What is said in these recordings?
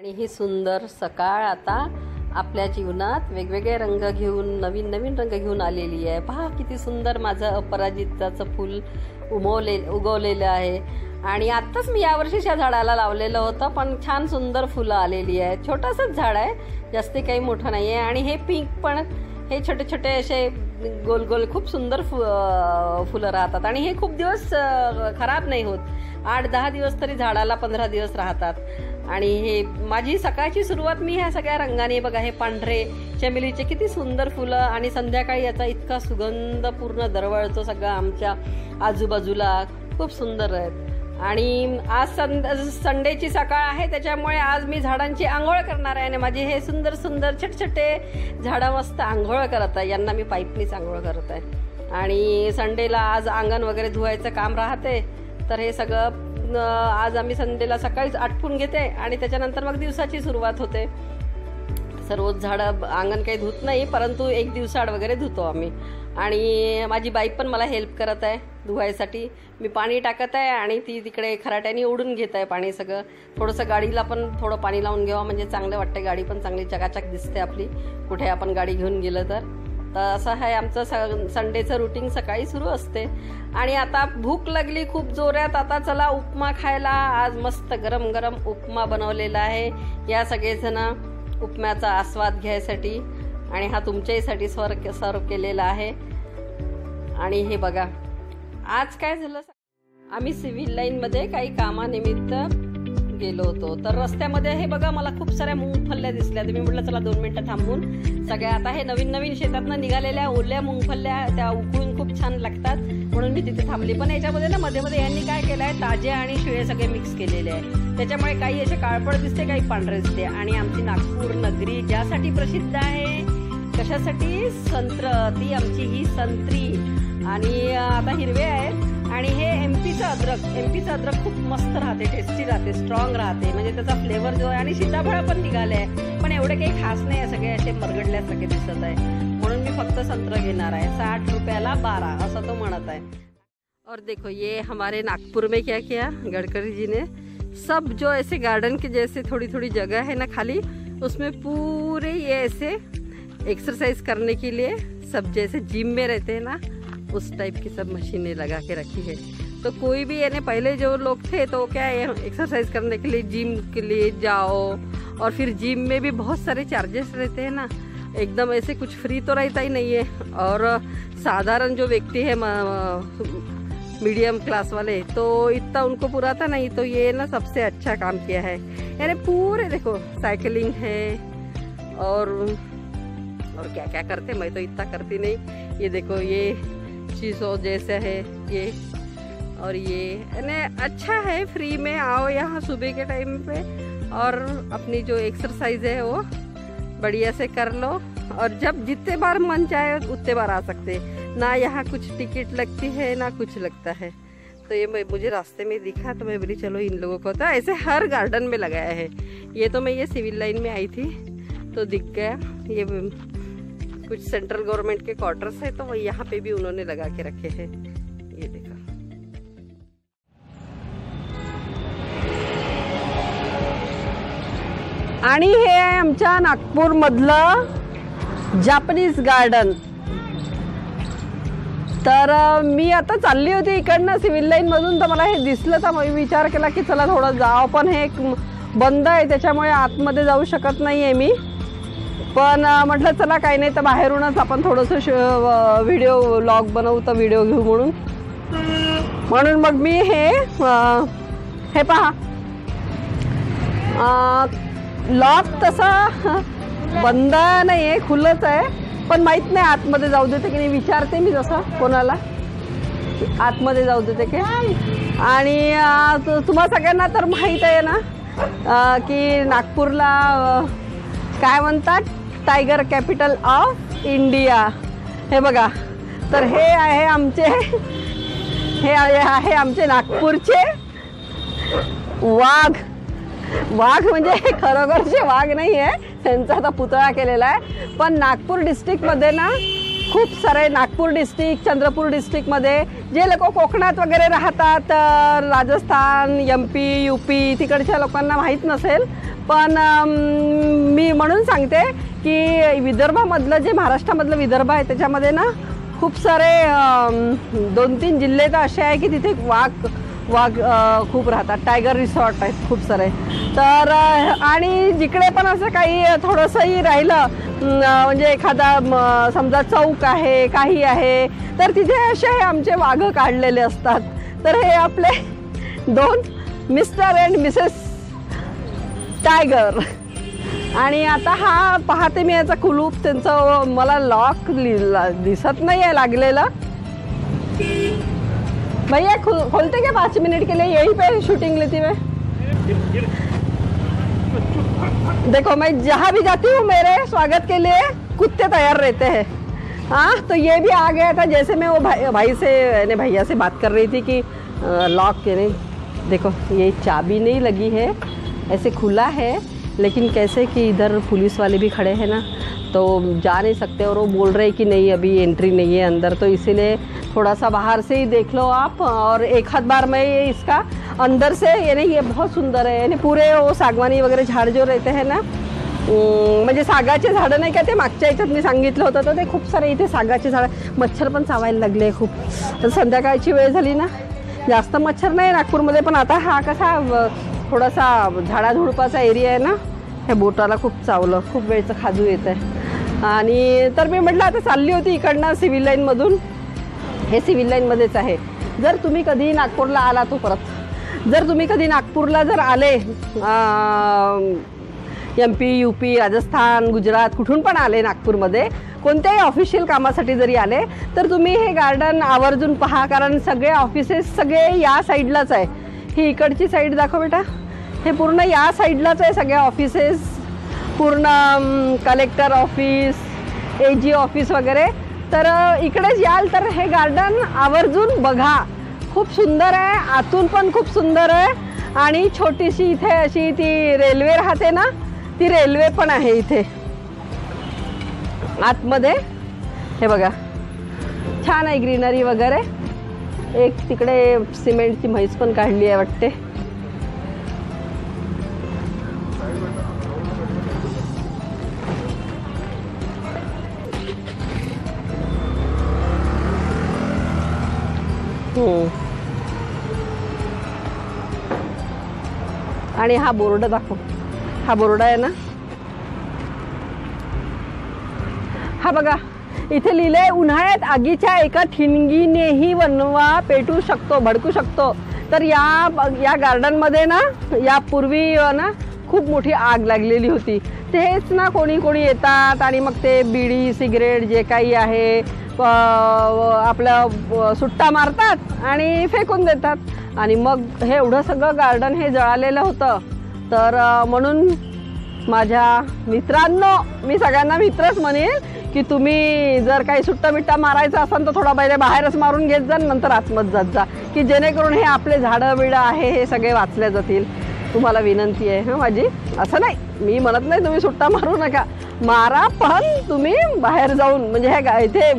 आणि ही सुंदर सकाळ आता आपल्या जीवनात वेगवेगळे रंग घेऊन नवीन नवीन रंग घेऊन आलेली आहे। पहा किती सुंदर माझं अपराजिताचं फूल उगवलेलं आहे। आणि आत्ताच मी यावर्षीच्या झाडाला लावलेलं होतं, पण छान सुंदर फुलं आलेली आहे। छोटंसंच झाड आहे, जास्ती काही मोठं नाही आहे। आणि हे पिंक पण हे छोटे छोटे असे गोल गोल खूप सुंदर फुलं राहतात आणि हे खूप दिवस खराब नाही होत। 8-10 दिवस तरी झाडाला 15 दिवस राहतात। आणि हे माझी सकाळची सुरुवात मी ह्या सगळ्या रंगाने, बघा हे पांढरे चमेलीचे किती सुंदर फुलं आणि संध्याकाळी याचा इतका सुगंध पूर्ण दरवळतो सगळं आमच्या आजूबाजूला, खूप सुंदर आहेत। आणि आज संडेची सकाळ आहे, त्याच्यामुळे आज मी झाडांची आंघोळ करणार आहे आणि माझे हे सुंदर सुंदर छोटे छोटे झाडं मस्त आंघोळ करत आहे, यांना मी पाईपनीच आंघोळ करत आहे। आणि संडेला आज अंगण वगैरे धुवायचं काम राहते, तर हे सगळं आज आम्ही संडेला सकाळीच आटपून घेते आणि त्याच्यानंतर मग दिवसाची सुरुवात होते। रोज झाडं अंगण काही धुत नाही, परंतु एक दिवसाआड वगैरे धुतो आम्ही। आणि माझी बाई पण मला हेल्प करत आहे धुवायसाठी। मी पाणी टाकत आहे आणि ती तिकडे खराट्याने ओढून घेत आहे पाणी सगळं। थोडंसं गाडीला पण थोडं पाणी लावून घ्यावं म्हणजे चांगलं वाटतं, गाडी पण चांगली चकाचक दिसते आपली कुठे आपण गाडी घेऊन गेलं तर। असं आहे आमचं संडेचं रुटीन सकाळी सुरू असते। आणि आता भूक लागली खूप जोरात, आता चला उपमा खायला। आज मस्त गरम गरम उपमा बनवलेला आहे, या सगळेजण उपम्याचा आस्वाद घ्यायसाठी। आणि हा तुमच्यासाठी सर्व केलेला आहे। आणि हे बघा आज काय झालं, आम्ही सिव्हिल लाईनमध्ये काही कामानिमित्त गेलो होतो, तर रस्त्यामध्ये हे बघा मला खूप साऱ्या मुंगफल्ल्या दिसल्या। तुम्ही म्हटलं चला 2 मिनिटं थांबून सगळ्या, आता हे नवीन नवीन शेतातनं निघालेल्या ओल्या मुंगफल्ल्या, त्या उकळून खूप छान लागतात म्हणून मी तिथे थांबली। पण याच्यामध्ये ना मध्ये मध्ये यांनी काय केलं आहे, ताजे आणि शिळे सगळे मिक्स केलेले आहे, त्याच्यामुळे काही असे काळपट दिसते काही पांढरे दिसते। आणि आमची नागपूर नगरी ज्यासाठी प्रसिद्ध आहे, कशासाठी, संत्र, ती आमची ही संत्री। आणि आता हिरवे आहेत। आणि हे एमपीचं अद्रक खूप मस्त राहते, टेस्टी राहते, स्ट्रॉंग राहते, म्हणजे त्याचा फ्लेवर जो आहे। आणि सीताफळ पण निघाले आहे, पण एवढे काही खास नाही आहे, सगळे असे मरगडल्यासारखे दिसत आहे, म्हणून मी फक्त संत्र घेणार आहे। 60 रुपयाला 12 असं तो म्हणत आहे। और देखो ये हमारे नागपुर में क्या किया गडकरी जी ने, सब जो ऐसे गार्डन के जैसे थोड़ी थोड़ी जगह है ना खाली, उसमें पूरे ये ऐसे एक्सरसाइज करने के लिए सब जैसे जिम में रहते हैं ना, उस टाइप की सब मशीनें लगा के रखी है। तो कोई भी यानी पहले जो लोग थे तो क्या एक्सरसाइज करने के लिए जिम के लिए जाओ, और फिर जिम में भी बहुत सारे चार्जेस रहते हैं ना, एकदम ऐसे कुछ फ्री तो रहता ही नहीं है। और साधारण जो व्यक्ति है मीडियम क्लास वाले, तो इतना उनको पुराता नहीं, तो ये ना सबसे अच्छा काम किया है। यानी पूरे देखो साइकिलिंग है और क्या क्या करते, मैं तो इतना करती नहीं। ये देखो ये शीशो जैसे है ये, और ये यानी अच्छा है, फ्री में आओ यहाँ सुबह के टाइम पे और अपनी जो एक्सरसाइज है वो बढ़िया से कर लो। और जब जितने बार मन चाहे उतने बार आ सकते, ना यहाँ कुछ टिकट लगती है ना कुछ लगता है। तो ये मुझे रास्ते में दिखा तो मैं बोली चलो इन लोगों को, तो ऐसे हर गार्डन में लगाया है। ये तो मैं ये सिविल लाइन में आई थी तो दिख गया, ये कुछ सेंट्रल गवर्नमेंट के क्वार्टर्स है, तो वो यहाँ पे भी उन्होंने लगा के रखे हैं। ये देखा आणि हे आहे आमच्या नागपूर मधलं जापनीज गार्डन। तर मी आता चालली होती इकडनं सिव्हिल लाईन मधून, तर मला हे दिसलं तर मी विचार केला की चला थोडं जावं, पण हे बंद आहे त्याच्यामुळे आतमध्ये जाऊ शकत नाहीये मी। पण म्हटलं चला काही नाही तर बाहेरूनच आपण थोडंसं व्हिडिओ व्लॉग बनवू, तर व्हिडिओ घेऊ म्हणून मग मी हे पहा लॉक तसा बंद नाही आहे, खुलंच आहे, पण माहीत नाही आतमध्ये जाऊ देते की नाही, विचारते मी जसं कोणाला आतमध्ये जाऊ देते की। आणि तुम्हा सगळ्यांना तर माहीत आहे ना की नागपूरला काय म्हणतात, टायगर कॅपिटल ऑफ इंडिया। हे बघा, तर हे आहे आमचे नागपूरचे वाघ। म्हणजे खरोखरचे वाघ नाही आहे, त्यांचा आता पुतळा केलेला आहे। पण नागपूर डिस्ट्रिक्टमध्ये ना खूप सारे, नागपूर डिस्ट्रिक्ट, चंद्रपूर डिस्ट्रिक्टमध्ये जे लोक कोकणात वगैरे राहतात, राजस्थान, MP, UP तिकडच्या लोकांना माहीत नसेल, पण मी म्हणून सांगते की विदर्भामधलं जे महाराष्ट्रामधलं विदर्भ आहे त्याच्यामध्ये ना खूप सारे 2-3 जिल्हे तर असे आहे की तिथे वाघ खूप राहतात. टायगर रिसॉर्ट आहेत खूप सारे. तर आणि जिकडे पण असं काही थोडंसंही राहिलं म्हणजे एखादा समजा चौक आहे काही आहे तर तिथे असे आमचे वाघ काढलेले असतात. तर हे आपले 2 मिस्टर अँड मिसेस टायगर. आणि आता हा पाहते मी याचा कुलूप त्यांचं मला लॉक दिसत नाही आहे लागलेलं. भैया खोलते क्या 5 मिनट के लिए, यहीं पे शूटिंग लेती मैं. देखो मैं जहाँ भी जाती हूँ मेरे स्वागत के लिए कुत्ते तैयार रहते हैं. हाँ तो ये भी आ गया था. जैसे मैं वो भैया से बात कर रही थी कि लॉक के नहीं, देखो ये चाबी नहीं लगी है, ऐसे खुला है लेकिन कैसे कि इधर पुलिस वाले भी खड़े हैं ना तो जा नहीं सकते और वो बोल रहे हैं कि नहीं अभी एंट्री नहीं है अंदर. तो इसीलिए थोड़ा सा बाहर से ही देख लो आप. और एक हाथ बार मैं ये इसका अंदर से यानी ये बहुत सुंदर है. यानी पूरे वो सागवानी वगैरे झाड जो रहते हैं ना म्हणजे सागाचे झाडं नाही का ते मागच्या याच्यात मी सांगितलं होतं तर ते खूप सारे इथे सागाचे झाडं. मच्छर पण चावायला लागले खूप. तर संध्याकाळची वेळ झाली ना जास्त मच्छर नाही नागपूरमध्ये. पण आता हा कसा थोडासा झाडाझुडपाचा एरिया आहे ना ह्या बोटाला खूप चावलं. खूप वेळचं खाजू येत आहे. आणि तर मी म्हटलं आता चालली होती इकडनं सिव्हिल लाईनमधून. हे सिव्हिल लाईनमध्येच आहे. जर तुम्ही कधी नागपूरला आला तो परत जर तुम्ही कधी नागपूरला जर आले MP UP राजस्थान गुजरात कुठून पण आले नागपूरमध्ये कोणत्याही ऑफिशियल कामासाठी जरी आले तर तुम्ही हे गार्डन आवर्जून पहा. कारण सगळे ऑफिसेस सगळे या साईडलाच आहे. ही इकडची साईड दाखव बेटा. हे पूर्ण या साईडलाच आहे सगळे ऑफिसेस. पूर्ण कलेक्टर ऑफिस AG ऑफिस वगैरे. तर इकडेच याल तर हे गार्डन आवर्जून बघा. खूप सुंदर आहे. आतून पण खूप सुंदर आहे. आणि छोटीशी इथे अशी ती रेल्वे राहते ना ती रेल्वे पण आहे इथे आतमध्ये. हे बघा छान आहे ग्रीनरी वगैरे. एक तिकडे सिमेंटची म्हैस पण काढली आहे वाटते. आणि हा बोर्ड दाखव. हा बोर्ड आहे ना हा बघा इथे लिहिलंय उन्हाळ्यात आगीच्या एका ठिणगीनेही वणवा पेटू शकतो भडकू शकतो. तर या गार्डनमध्ये ना यापूर्वी ना खूप मोठी आग लागलेली होती. तेच ना कोणी येतात आणि मग ते बिडी सिगरेट जे काही आहे आपलं सुट्टा मारतात आणि फेकून देतात. आणि मग हे एवढं सगळं गार्डन हे जळालेलं होतं. तर म्हणून माझ्या मित्रांनो मी सगळ्यांना मित्रच म्हणेन की तुम्ही जर काही सुट्टा बिट्टा मारायचं असेल तर थोडा पहिले बाहेरच मारून घेत जा नंतर आतमध्ये जात जा की जेणेकरून हे आपले झाडं बिडं आहे हे सगळे वाचले जातील. तुम्हाला विनंती आहे हां माझी. असं नाही मी म्हणत नाही तुम्ही सुट्टा मारू नका मारा पण तुम्ही बाहेर जाऊन म्हणजे हे इथे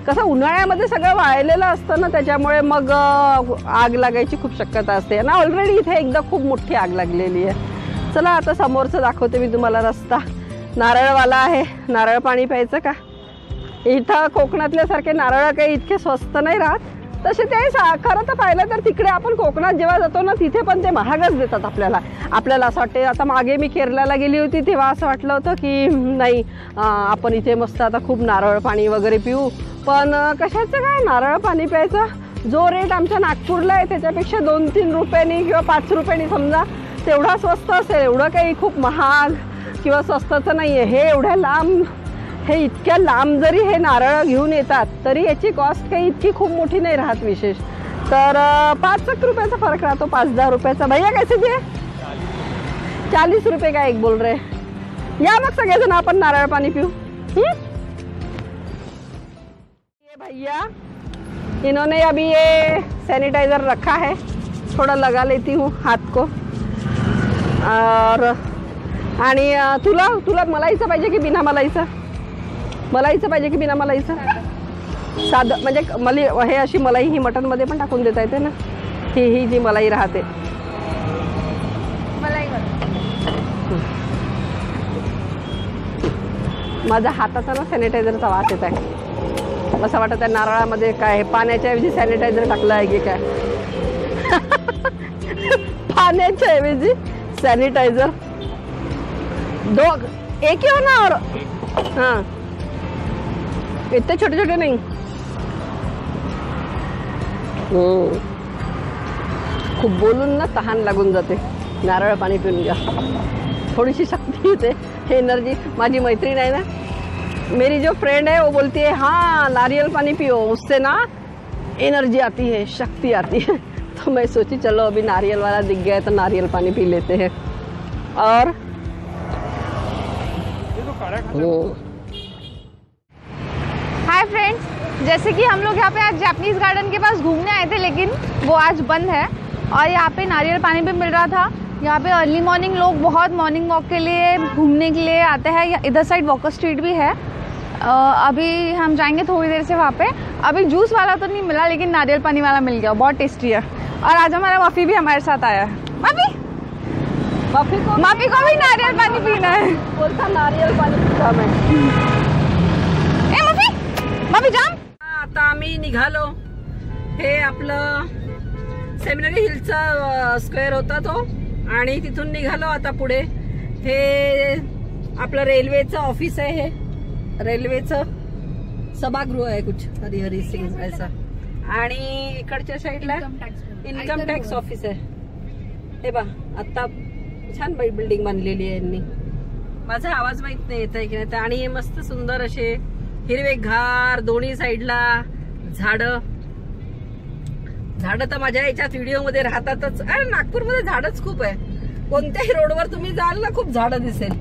कसं उन्हाळ्यामध्ये सगळं वाळलेलं असतं ना त्याच्यामुळे मग आग लागायची खूप शक्यता असते ना. ऑलरेडी इथे एकदा खूप मोठी आग लागलेली आहे. चला आता समोरचं दाखवते मी तुम्हाला रस्ता. नारळवाला आहे. नारळ पाणी प्यायचं का. इथं कोकणातल्यासारखे नारळ काही इतके स्वस्त नाही राहत. तसे ते खरं तर पाहिलं तर तिकडे आपण कोकणात जेव्हा जातो ना तिथे पण ते महागच देतात आपल्याला असं वाटते. आता मागे मी केरळला गेली होती तेव्हा असं वाटलं होतं की नाही आपण इथे मस्त आता खूप नारळ पाणी वगैरे पिऊ. पण कशाचं काय नारळ पाणी प्यायचं. जो रेट आमच्या नागपूरला आहे त्याच्यापेक्षा 2-3 रुपयांनी किंवा 5 रुपयांनी समजा तेवढा स्वस्त असेल. एवढं काही खूप महाग किंवा स्वस्ताचं नाही आहे. हे एवढ्या लांब हे इतक्या लांब जरी हे नारळ घेऊन येतात तरी याची कॉस्ट काही इतकी खूप मोठी नाही राहत विशेष. तर 5 रुपयाचा फरक राहतो 5-10 रुपयाचा. भैया कैसे दिए 40 रुपये का एक बोल रहे. या मग सगळेजण आपण नारळ पाणी पिऊ. ये भैया इन्होंने अभी ये सैनिटाइजर रखा है थोड़ा लगा लेती हूँ हाथ को. और आणि तुला मलाईचं पाहिजे की बिना मलाईचं. मलाईचं पाहिजे की बिना मलाईचं. साधं म्हणजे हे अशी मलाई ही मटनमध्ये पण टाकून देता येते ना. ही जी मलाई राहते मलाई माझ्या हाताचा ना सॅनिटायझरचा वास येत आहे. असं वाटत आहे नारळामध्ये काय पाण्याच्या ऐवजी सॅनिटायझर टाकलं आहे की काय. पाण्याच्या ऐवजी सॅनिटायझर एक ही हो ना. और हाँ इतने छोटे छोटे नहीं. खूप बोलून ना तहान लागून जाते. नारळ पाणी पिऊन घ्या, थोडीशी शक्ती येते, एनर्जी. माझी मैत्रीण आहे ना, मेरी जो फ्रेंड है वो बोलती है हाँ नारियल पानी पियो, उससे ना एनर्जी आती है, शक्ति आती है. तो मैं सोची चलो अभी नारियल वाला दिख गया है तो नारियल पानी पी लेते हैं. और हाय फ्रेंड्स, जैसे कि हम लोग यहाँ पे आज जापानीज गार्डन के पास घूमने आए थे, लेकिन वो आज बंद है. और यहाँ पे नारियल पानी भी मिल रहा था. यहाँ पे अर्ली मॉर्निंग लोग बहुत मॉर्निंग वॉक के लिए घूमने के लिए आते हैं. इधर साइड वॉकर स्ट्रीट भी है. अभी हम जाएंगे थोड़ी देर से वहाँ पे. अभी जूस वाला तो नहीं मिला, लेकिन नारियल पानी वाला मिल गया, बहुत टेस्टी है. और आज हमारा माफी भी हमारे साथ आया है. माफी को भी नारियल पानी पीना है. बोलता नारियल पाणी पिता मैं. माफी जाम. आता आम्ही निघालो. हे आपलं सेमिनरी हिलचा स्क्वेअर होता तो, आणि तिथून निघालो आता पुढे. हे आपलं रेल्वेचं ऑफिस आहे. हे रेल्वेचं सभागृह आहे कुछ हरिहरी सिंग ऐसा. आणि इकडच्या साईडला इन्कम टॅक्स ऑफिस आहे. हे बा आता छान बिल्डिंग बांधलेली आहे यांनी. माझा आवाज माहित नाही येत आहे की नाही. आणि मस्त सुंदर असे हिरवेगार दोन्ही साईडला झाडं. झाडं तर माझ्या याच्यात व्हिडिओमध्ये राहतातच. अरे नागपूरमध्ये झाडच खूप आहे. कोणत्याही रोडवर तुम्ही जाल ना खूप झाडं दिसेल.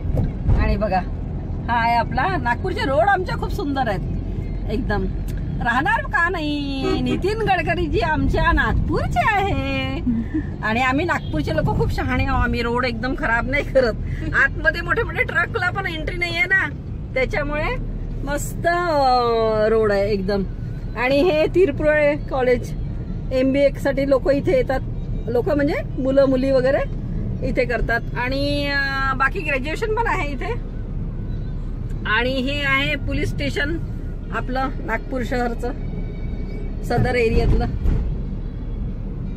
आणि बघा हा आहे आपला नागपूरचे रोड. आमच्या खूप सुंदर आहेत एकदम. राहणार का नाही, नितीन गडकरीजी आमच्या नागपूरचे आहे. आणि आम्ही नागपूरचे लोक खूप शहाणे आहोत. आम्ही रोड एकदम खराब नाही करत. आतमध्ये मोठे मोठे ट्रकला पण एंट्री नाहीये ना, त्याच्यामुळे मस्त रोड आहे एकदम. आणि हे तिरपुळे कॉलेज MBA साठी लोक इथे येतात. लोक म्हणजे मुलं मुली वगैरे इथे करतात. आणि बाकी ग्रॅज्युएशन पण आहे इथे. आणि हे आहे पोलीस स्टेशन आपलं नागपूर शहरचं, सदर एरियातलं.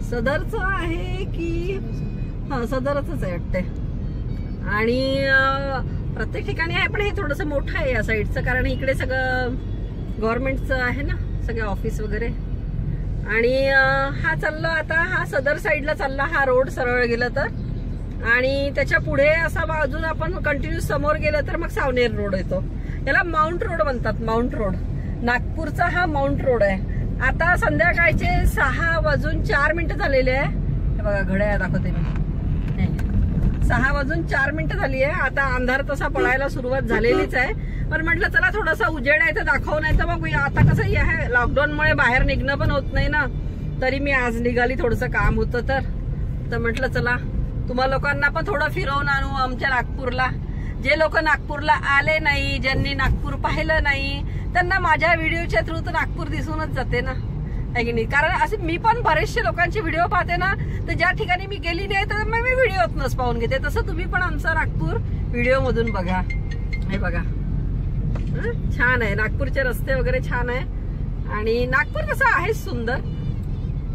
सदरचं आहे की हा सदरच आहे वाटते. आणि प्रत्येक ठिकाणी आहे, पण हे थोडंसं मोठं आहे या साईडचं, कारण इकडे सगळं गव्हर्नमेंटचं आहे ना, सगळे ऑफिस वगैरे. आणि हा चालला आता, हा सदर साईडला चालला हा रोड सरळ गेलं तर. आणि त्याच्या पुढे असा बाजून आपण कंटिन्यू समोर गेलं तर मग सावनेर रोड येतो. याला माउंट रोड म्हणतात, माउंट रोड. नागपूरचा हा माउंट रोड आहे. आता संध्याकाळचे 6:04 झालेले आहे. हे बघा घड्याळ दाखवते मी. 6:04 झाली आहे. आता अंधार तसा पडायला सुरुवात झालेलीच आहे. पण म्हटलं चला थोडासा उजेड आहे तर दाखव, नाही तर मग आता कसं आहे लॉकडाऊनमुळे बाहेर निघणं पण होत नाही ना. तरी मी आज निघाली, थोडंसं काम होतं तर म्हटलं चला तुम्हा लोकांना पण थोडं फिरवून आणू आमच्या नागपूरला. जे लोक नागपूरला आले नाही, ज्यांनी नागपूर पाहिलं नाही, त्यांना माझ्या व्हिडिओच्या थ्रू तर नागपूर दिसूनच जाते ना, आहे की नाही. कारण असे मी पण बरेचसे लोकांचे व्हिडिओ पाहते ना, तर ज्या ठिकाणी मी गेली नाही तर मग मी व्हिडिओतनच पाहून घेते. तसं तुम्ही पण आमचा नागपूर व्हिडिओ मधून बघा. हे बघा छान आहे, नागपूरचे रस्ते वगैरे छान आहे. आणि नागपूर कसं आहे सुंदर.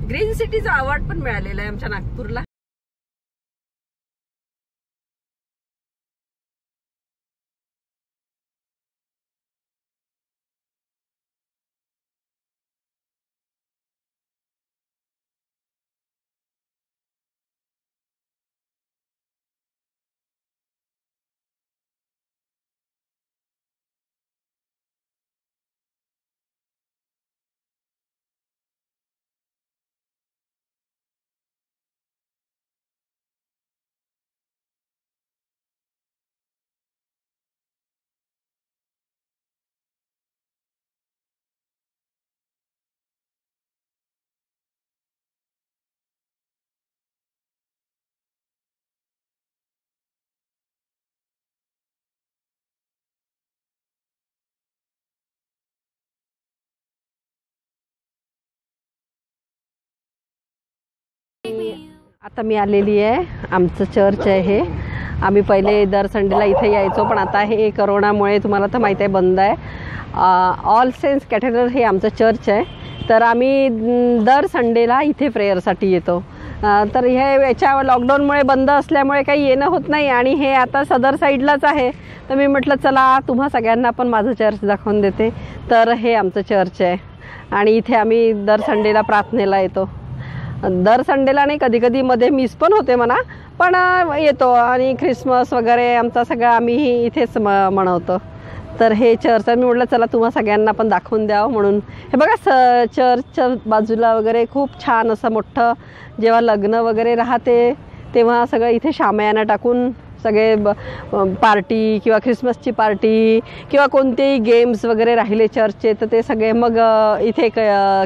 ग्रीन सिटीचा अवॉर्ड पण मिळालेला आहे आमच्या नागपूरला. आता मी आलेली आहे, आमचं चर्च आहे हे, आम्ही पहिले दर संडेला इथे यायचो, पण आता हे करोनामुळे तुम्हाला तर माहीत आहे बंद आहे. ऑल सेंट्स कॅथेड्रल हे आमचं चर्च आहे, तर आम्ही दर संडेला इथे प्रेयरसाठी येतो. तर हे याच्या लॉकडाऊनमुळे बंद असल्यामुळे काही येणं होत नाही आणि हे आता सदर साईडलाच आहे. तर मी म्हटलं चला तुम्हा सगळ्यांना पण माझं चर्च दाखवून देते. तर हे आमचं चर्च आहे आणि इथे आम्ही दर संडेला प्रार्थनेला येतो. दर संडेला नाही, कधी कधी मध्ये मिस पण होते म्हणा, पण येतो. आणि ख्रिसमस वगैरे आमचा सगळं आम्ही इथेच मनवतो. तर हे चर्च मी म्हटलं चला तुम्हा सगळ्यांना पण दाखवून द्यावं म्हणून. हे बघा चर्चच्या बाजूला वगैरे खूप छान असं मोठं, जेव्हा लग्न वगैरे राहते तेव्हा सगळं इथे शामियाना टाकून सगळे पार्टी किंवा ख्रिसमसची पार्टी किंवा कोणतेही गेम्स वगैरे राहिले चर्चचे तर ते सगळे मग इथे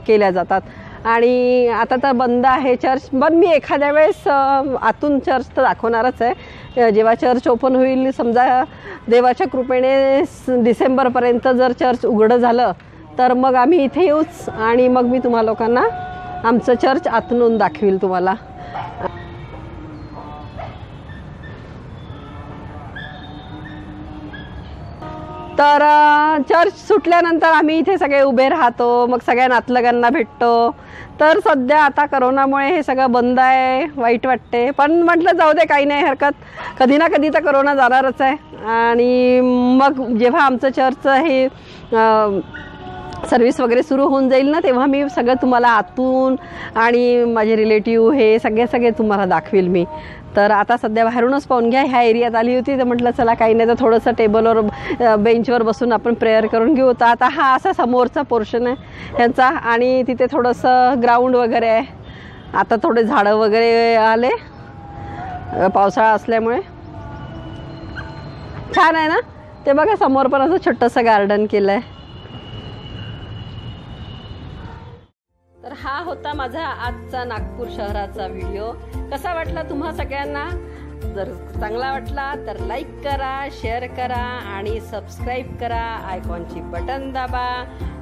केल्या जातात. आणि आता तर बंद आहे चर्च, पण मी एखाद्या वेळेस आतून चर्च तर दाखवणारच आहे. जेव्हा चर्च ओपन होईल, समजा देवाच्या कृपेने डिसेंबरपर्यंत जर चर्च उघडं झालं तर मग आम्ही इथे येऊच आणि मग मी तुम्हा लोकांना आमचं चर्च आतून दाखवील तुम्हाला. तर चर्च सुटल्यानंतर आम्ही इथे सगळे उभे राहतो, मग सगळ्या नातलगांना भेटतो. तर सध्या आता करोनामुळे हे सगळं बंद आहे, वाईट वाटते, पण म्हटलं जाऊ दे, काही नाही हरकत, कधी ना कधी तर करोना जाणारच आहे. आणि मग जेव्हा आमचं चर्च हे सर्विस वगैरे सुरू होऊन जाईल ना, तेव्हा मी सगळं तुम्हाला आतून आणि माझे रिलेटिव्ह हे सगळे तुम्हाला दाखवेल मी. तर आता सध्या बाहेरूनच पाहून घ्या, ह्या एरियात आली होती तर म्हटलं चला काही नाही तर थोडंसं टेबलवर बेंचवर बसून आपण प्रेयर करून घेऊ. तर आता हा असा समोरचा पोर्शन आहे ह्यांचा आणि तिथे थोडंसं ग्राउंड वगैरे आहे. आता थोडे झाडं वगैरे आले, पावसाळा असल्यामुळे छान आहे ना. ते बघा समोर पण असं छोटंसं गार्डन केलं आहे. तर हा होता माझा आजचा नागपूर शहराचा व्हिडिओ. कसा वाटला तुम्हा सगळ्यांना? जर चांगला वाटला तर लाईक करा, शेअर करा आणि सबस्क्राईब करा. आयकॉनची बटन दाबा.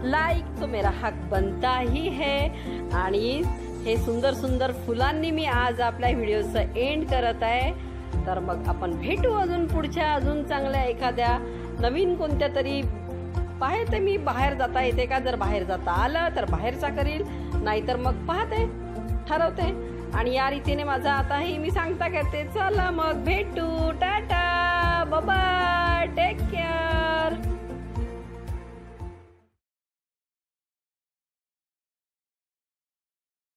लाईक तो मेरा हक बनता ही है. आणि हे सुंदर सुंदर फुलांनी मी आज आपल्या व्हिडिओचं एंड करत आहे. तर मग आपण भेटू अजून पुढच्या अजून चांगल्या एखाद्या नवीन कोणत्या तरी. पाहते मी बाहेर जाता येते का, जर बाहेर जाता आलं तर बाहेरचा करील, नाहीतर मग पाहते, ठरवते. आणि या रीतीने माझा आताही मी सांगता करते. चला मग भेटू, टाटा, बाय बाय, टेक